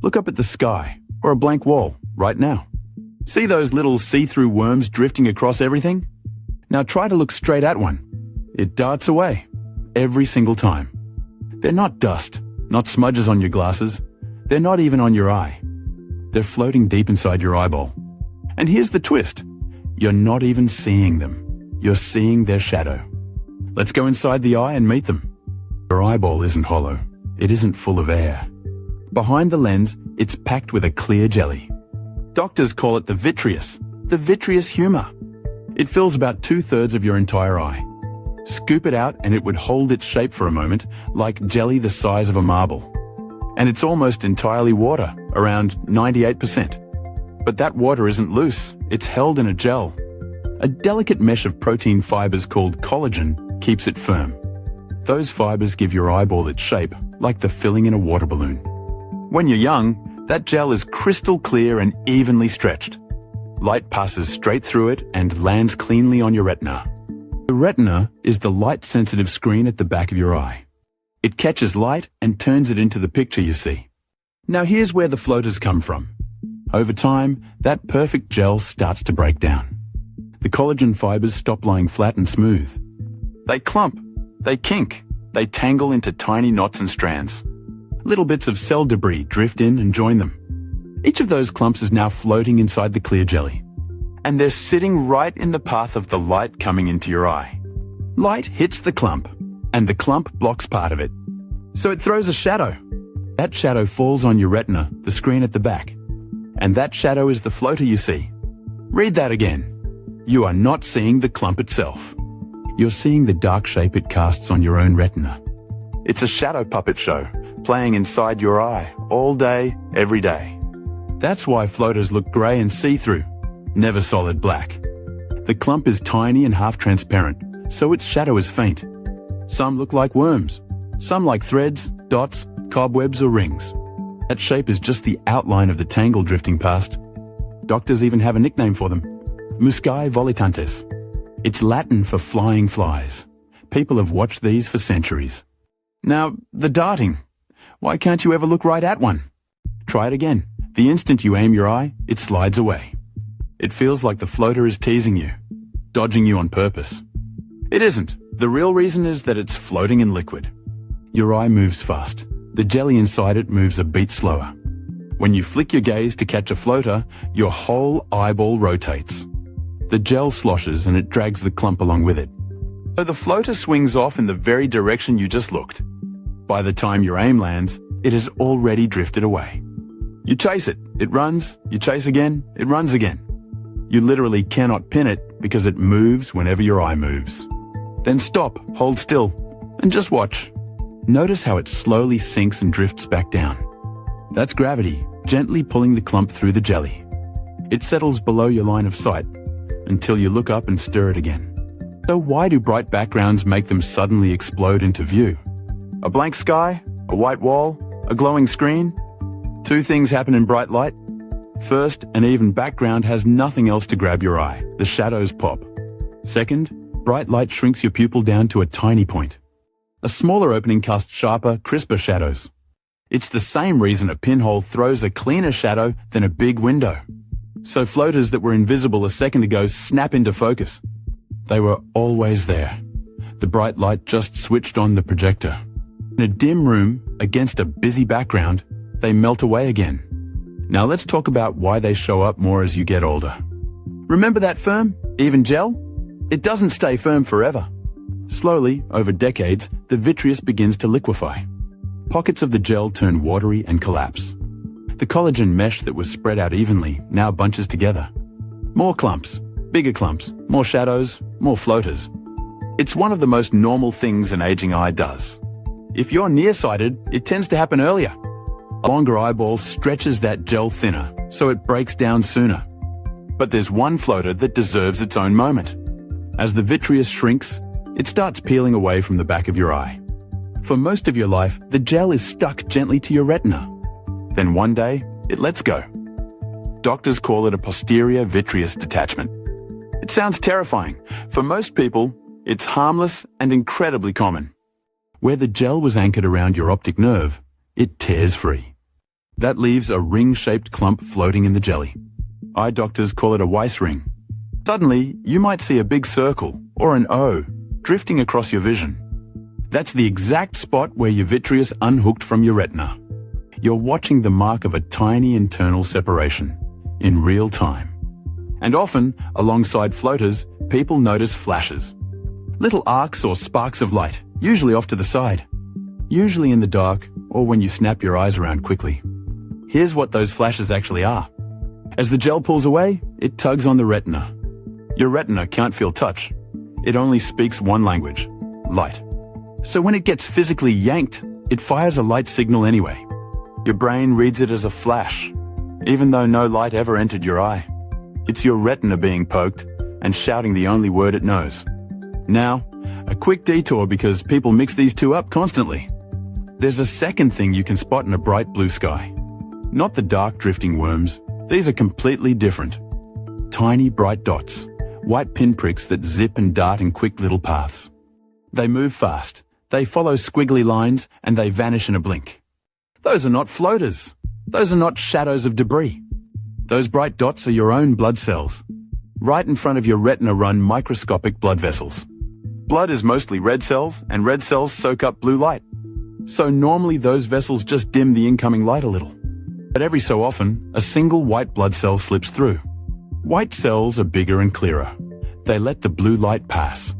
Look up at the sky or a blank wall right now. See those little see-through worms drifting across everything? Now try to look straight at one. It darts away every single time. They're not dust, not smudges on your glasses. They're not even on your eye. They're floating deep inside your eyeball. And here's the twist. You're not even seeing them. You're seeing their shadow. Let's go inside the eye and meet them. Your eyeball isn't hollow. It isn't full of air. Behind the lens, it's packed with a clear jelly. Doctors call it the vitreous humor. It fills about 2/3 of your entire eye. Scoop it out and it would hold its shape for a moment, like jelly the size of a marble. And it's almost entirely water, around 98%. But that water isn't loose, it's held in a gel. A delicate mesh of protein fibers called collagen keeps it firm. Those fibers give your eyeball its shape, like the filling in a water balloon. When you're young, that gel is crystal clear and evenly stretched. Light passes straight through it and lands cleanly on your retina. The retina is the light-sensitive screen at the back of your eye. It catches light and turns it into the picture you see. Now here's where the floaters come from. Over time, that perfect gel starts to break down. The collagen fibers stop lying flat and smooth. They clump, they kink, they tangle into tiny knots and strands. Little bits of cell debris drift in and join them. Each of those clumps is now floating inside the clear jelly. And they're sitting right in the path of the light coming into your eye. Light hits the clump, and the clump blocks part of it. So it throws a shadow. That shadow falls on your retina, the screen at the back. And that shadow is the floater you see. Read that again. You are not seeing the clump itself. You're seeing the dark shape it casts on your own retina. It's a shadow puppet show, playing inside your eye all day, every day. That's why floaters look grey and see-through, never solid black. The clump is tiny and half-transparent, so its shadow is faint. Some look like worms, some like threads, dots, cobwebs or rings. That shape is just the outline of the tangle drifting past. Doctors even have a nickname for them, muscae volitantes. It's Latin for flying flies. People have watched these for centuries. Now, the darting. Why can't you ever look right at one? Try it again. The instant you aim your eye, it slides away. It feels like the floater is teasing you, dodging you on purpose. It isn't. The real reason is that it's floating in liquid. Your eye moves fast. The jelly inside it moves a beat slower. When you flick your gaze to catch a floater, your whole eyeball rotates. The gel sloshes and it drags the clump along with it. So the floater swings off in the very direction you just looked. By the time your aim lands, it has already drifted away. You chase it, it runs, you chase again, it runs again. You literally cannot pin it because it moves whenever your eye moves. Then stop, hold still, and just watch. Notice how it slowly sinks and drifts back down. That's gravity, gently pulling the clump through the jelly. It settles below your line of sight until you look up and stir it again. So why do bright backgrounds make them suddenly explode into view? A blank sky, a white wall, a glowing screen? Two things happen in bright light. First, an even background has nothing else to grab your eye. The shadows pop. Second, bright light shrinks your pupil down to a tiny point. A smaller opening casts sharper, crisper shadows. It's the same reason a pinhole throws a cleaner shadow than a big window. So floaters that were invisible a second ago snap into focus. They were always there. The bright light just switched on the projector. In a dim room, against a busy background, they melt away again. Now let's talk about why they show up more as you get older. Remember that firm, even gel? It doesn't stay firm forever. Slowly, over decades, the vitreous begins to liquefy. Pockets of the gel turn watery and collapse. The collagen mesh that was spread out evenly now bunches together. More clumps, bigger clumps, more shadows, more floaters. It's one of the most normal things an aging eye does. If you're nearsighted, it tends to happen earlier. A longer eyeball stretches that gel thinner, so it breaks down sooner. But there's one floater that deserves its own moment. As the vitreous shrinks, it starts peeling away from the back of your eye. For most of your life, the gel is stuck gently to your retina. Then one day, it lets go. Doctors call it a posterior vitreous detachment. It sounds terrifying. For most people, it's harmless and incredibly common. Where the gel was anchored around your optic nerve, it tears free. That leaves a ring-shaped clump floating in the jelly. Eye doctors call it a Weiss ring. Suddenly, you might see a big circle, or an O, drifting across your vision. That's the exact spot where your vitreous unhooked from your retina. You're watching the mark of a tiny internal separation, in real time. And often, alongside floaters, people notice flashes. Little arcs or sparks of light, usually off to the side. Usually in the dark, or when you snap your eyes around quickly. Here's what those flashes actually are. As the gel pulls away, it tugs on the retina. Your retina can't feel touch. It only speaks one language, light. So when it gets physically yanked, it fires a light signal anyway. Your brain reads it as a flash, even though no light ever entered your eye. It's your retina being poked and shouting the only word it knows. Now, a quick detour because people mix these two up constantly. There's a second thing you can spot in a bright blue sky. Not the dark drifting worms. These are completely different. Tiny bright dots, white pinpricks that zip and dart in quick little paths. They move fast, they follow squiggly lines, and they vanish in a blink. Those are not floaters. Those are not shadows of debris. Those bright dots are your own blood cells. Right in front of your retina run microscopic blood vessels. Blood is mostly red cells, and red cells soak up blue light. So normally those vessels just dim the incoming light a little. But every so often, a single white blood cell slips through. White cells are bigger and clearer. They let the blue light pass.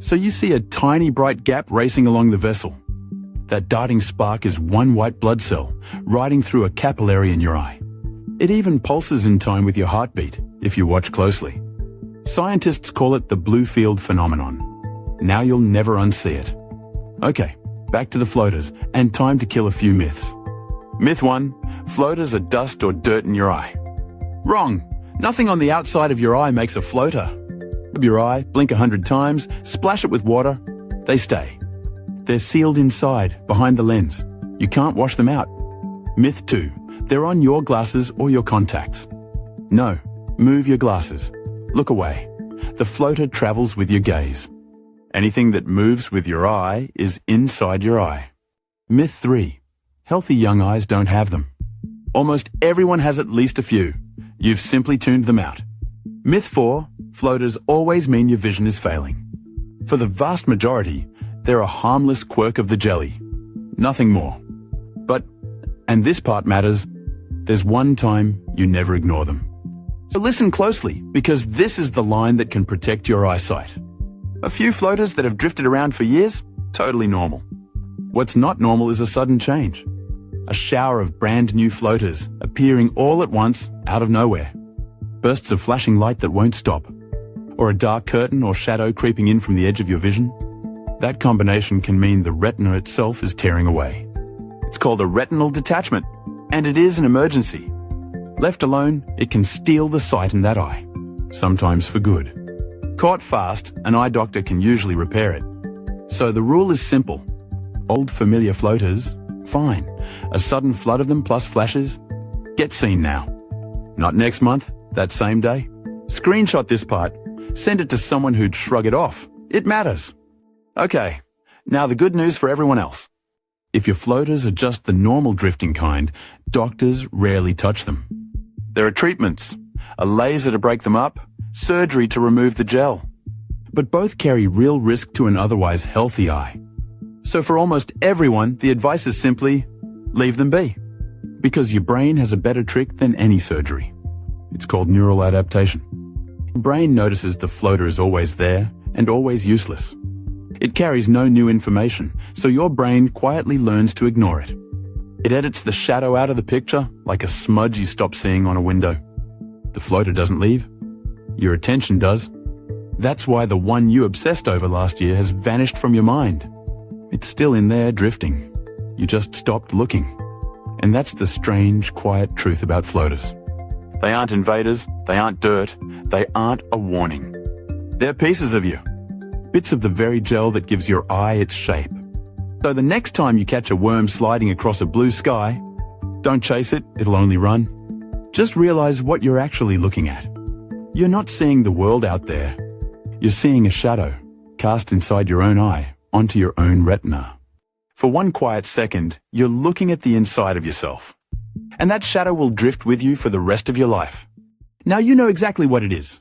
So you see a tiny bright gap racing along the vessel. That darting spark is one white blood cell, riding through a capillary in your eye. It even pulses in time with your heartbeat, if you watch closely. Scientists call it the blue field phenomenon. Now you'll never unsee it. Okay, back to the floaters, and time to kill a few myths. Myth 1, floaters are dust or dirt in your eye. Wrong. Nothing on the outside of your eye makes a floater. Rub your eye, blink 100 times, splash it with water, they stay. They're sealed inside, behind the lens. You can't wash them out. Myth 2, they're on your glasses or your contacts. No, move your glasses. Look away. The floater travels with your gaze. Anything that moves with your eye is inside your eye. Myth 3, healthy young eyes don't have them. Almost everyone has at least a few. You've simply tuned them out. Myth 4, floaters always mean your vision is failing. For the vast majority, they're a harmless quirk of the jelly. Nothing more. But, and this part matters, there's one time you never ignore them. So listen closely, because this is the line that can protect your eyesight. A few floaters that have drifted around for years, totally normal. What's not normal is a sudden change. A shower of brand new floaters appearing all at once out of nowhere. Bursts of flashing light that won't stop. Or a dark curtain or shadow creeping in from the edge of your vision. That combination can mean the retina itself is tearing away. It's called a retinal detachment, and it is an emergency. Left alone, it can steal the sight in that eye, sometimes for good. Caught fast, an eye doctor can usually repair it. So the rule is simple. Old familiar floaters, fine. A sudden flood of them plus flashes, get seen now. Not next month, that same day. Screenshot this part, send it to someone who'd shrug it off. It matters. Okay, now the good news for everyone else. If your floaters are just the normal drifting kind, doctors rarely touch them. There are treatments, a laser to break them up, surgery to remove the gel. But both carry real risk to an otherwise healthy eye. So for almost everyone, the advice is simply, leave them be. Because your brain has a better trick than any surgery. It's called neural adaptation. Your brain notices the floater is always there and always useless. It carries no new information, so your brain quietly learns to ignore it. It edits the shadow out of the picture like a smudge you stop seeing on a window. The floater doesn't leave. Your attention does. That's why the one you obsessed over last year has vanished from your mind. It's still in there drifting. You just stopped looking. And that's the strange, quiet truth about floaters. They aren't invaders, they aren't dirt, they aren't a warning. They're pieces of you. Bits of the very gel that gives your eye its shape. So the next time you catch a worm sliding across a blue sky, don't chase it, it'll only run. Just realize what you're actually looking at. You're not seeing the world out there. You're seeing a shadow cast inside your own eye onto your own retina. For one quiet second, you're looking at the inside of yourself. And that shadow will drift with you for the rest of your life. Now you know exactly what it is.